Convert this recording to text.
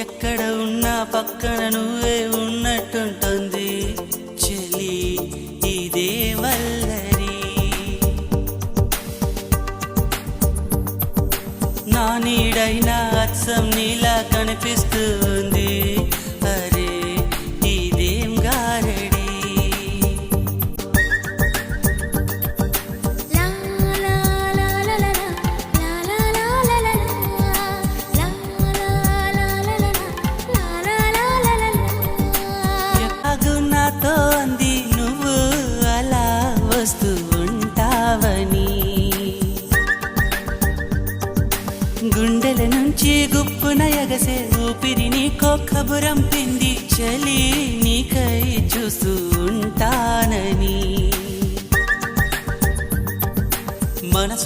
ఎక్కడ ఉన్నా పక్కన నువ్వే ఉన్నట్టుంటుంది చెలి ఇదే వల్లరి. నా నీడైనా అచ్చం నీలా కనిపిస్తుంది అరే ఇదేం గారడి. నాతో అంది నువ్వు అలా వస్తూ ఉంటావని, గుండెల నుంచి గుప్పున ఎగసే ఊపిరి నీకో కబురం పిండి చలి నీకై చూస్తూ ఉంటానని. మనసు